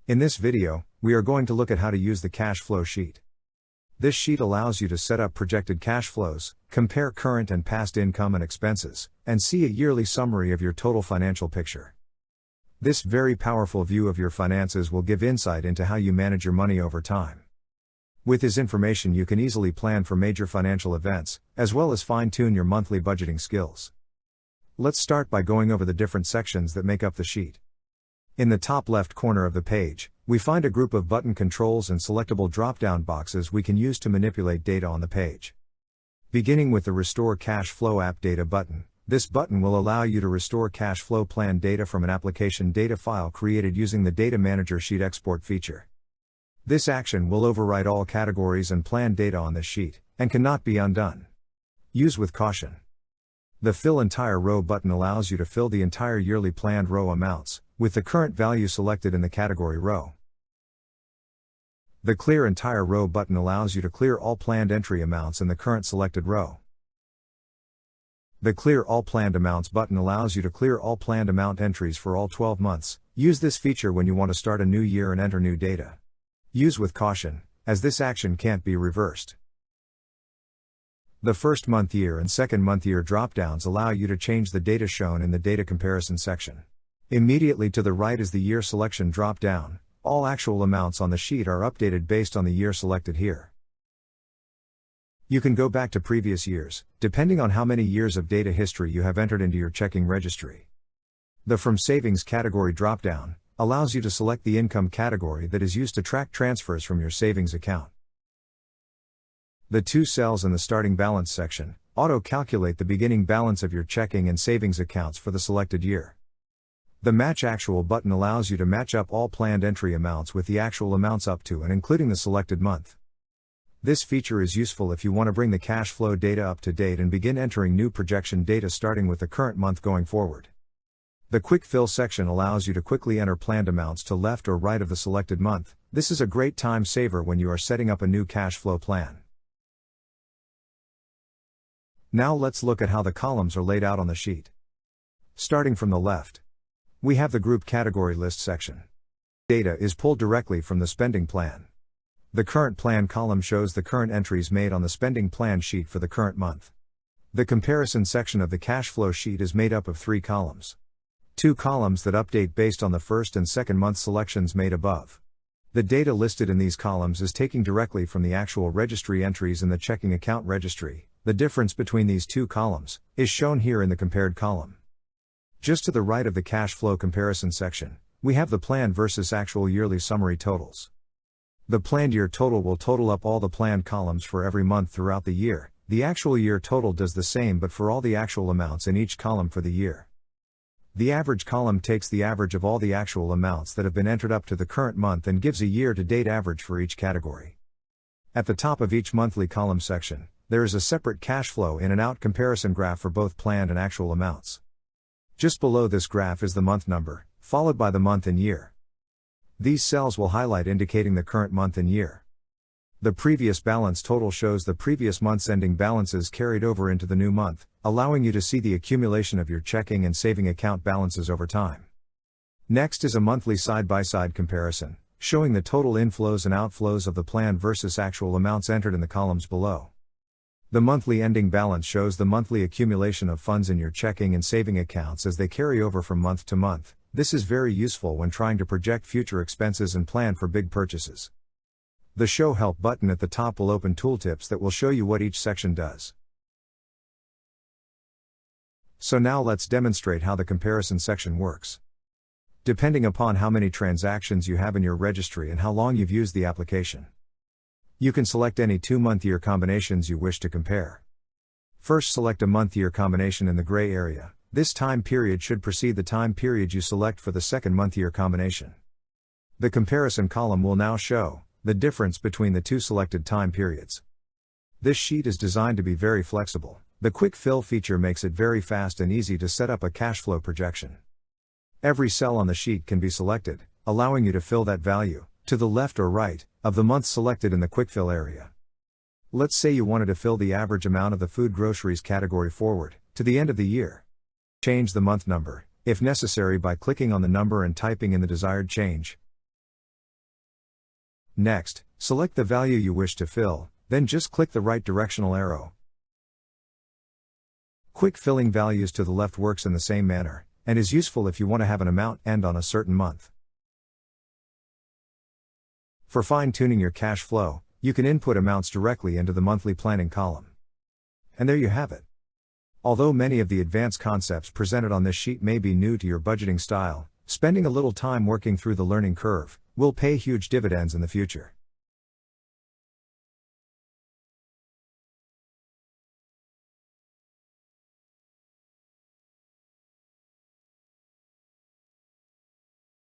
In this video, we are going to look at how to use the cash flow sheet. This sheet allows you to set up projected cash flows, compare current and past income and expenses, and see a yearly summary of your total financial picture. This very powerful view of your finances will give insight into how you manage your money over time. With this information, you can easily plan for major financial events, as well as fine-tune your monthly budgeting skills. Let's start by going over the different sections that make up the sheet. In the top left corner of the page, we find a group of button controls and selectable drop-down boxes we can use to manipulate data on the page. Beginning with the Restore Cash Flow App Data button, this button will allow you to restore cash flow plan data from an application data file created using the Data Manager Sheet Export feature. This action will override all categories and plan data on this sheet, and cannot be undone. Use with caution. The Fill Entire Row button allows you to fill the entire yearly planned row amounts, with the current value selected in the category row. The Clear Entire Row button allows you to clear all planned entry amounts in the current selected row. The Clear All Planned Amounts button allows you to clear all planned amount entries for all 12 months. Use this feature when you want to start a new year and enter new data. Use with caution, as this action can't be reversed. The first month year and second month year drop-downs allow you to change the data shown in the data comparison section. Immediately to the right is the year selection drop-down. All actual amounts on the sheet are updated based on the year selected here. You can go back to previous years, depending on how many years of data history you have entered into your checking registry. The From Savings category drop-down allows you to select the income category that is used to track transfers from your savings account. The two cells in the starting balance section auto-calculate the beginning balance of your checking and savings accounts for the selected year. The Match Actual button allows you to match up all planned entry amounts with the actual amounts up to and including the selected month. This feature is useful if you want to bring the cash flow data up to date and begin entering new projection data starting with the current month going forward. The Quick Fill section allows you to quickly enter planned amounts to left or right of the selected month. This is a great time saver when you are setting up a new cash flow plan. Now let's look at how the columns are laid out on the sheet. Starting from the left, we have the Group Category List section. Data is pulled directly from the spending plan. The Current Plan column shows the current entries made on the spending plan sheet for the current month. The Comparison section of the cash flow sheet is made up of 3 columns. 2 columns that update based on the first and second month selections made above. The data listed in these columns is taken directly from the actual registry entries in the checking account registry. The difference between these 2 columns is shown here in the compared column. Just to the right of the cash flow comparison section, we have the planned versus actual yearly summary totals. The planned year total will total up all the planned columns for every month throughout the year. The actual year total does the same but for all the actual amounts in each column for the year. The average column takes the average of all the actual amounts that have been entered up to the current month and gives a year-to-date average for each category. At the top of each monthly column section, there is a separate cash flow in and out comparison graph for both planned and actual amounts. Just below this graph is the month number, followed by the month and year. These cells will highlight indicating the current month and year. The previous balance total shows the previous month's ending balances carried over into the new month, allowing you to see the accumulation of your checking and saving account balances over time. Next is a monthly side-by-side comparison, showing the total inflows and outflows of the planned versus actual amounts entered in the columns below. The monthly ending balance shows the monthly accumulation of funds in your checking and saving accounts as they carry over from month to month. This is very useful when trying to project future expenses and plan for big purchases. The Show Help button at the top will open tooltips that will show you what each section does. So now let's demonstrate how the comparison section works. Depending upon how many transactions you have in your registry and how long you've used the application, you can select any 2 month-year combinations you wish to compare. First, select a month-year combination in the gray area. This time period should precede the time period you select for the second month-year combination. The comparison column will now show the difference between the 2 selected time periods. This sheet is designed to be very flexible. The Quick Fill feature makes it very fast and easy to set up a cash flow projection. Every cell on the sheet can be selected, allowing you to fill that value, to the left or right, of the month selected in the Quick Fill area. Let's say you wanted to fill the average amount of the food groceries category forward, to the end of the year. Change the month number, if necessary by clicking on the number and typing in the desired change. Next, select the value you wish to fill, then just click the right directional arrow. Quick filling values to the left works in the same manner, and is useful if you want to have an amount end on a certain month. For fine-tuning your cash flow, you can input amounts directly into the monthly planning column. And there you have it. Although many of the advanced concepts presented on this sheet may be new to your budgeting style, spending a little time working through the learning curve will pay huge dividends in the future.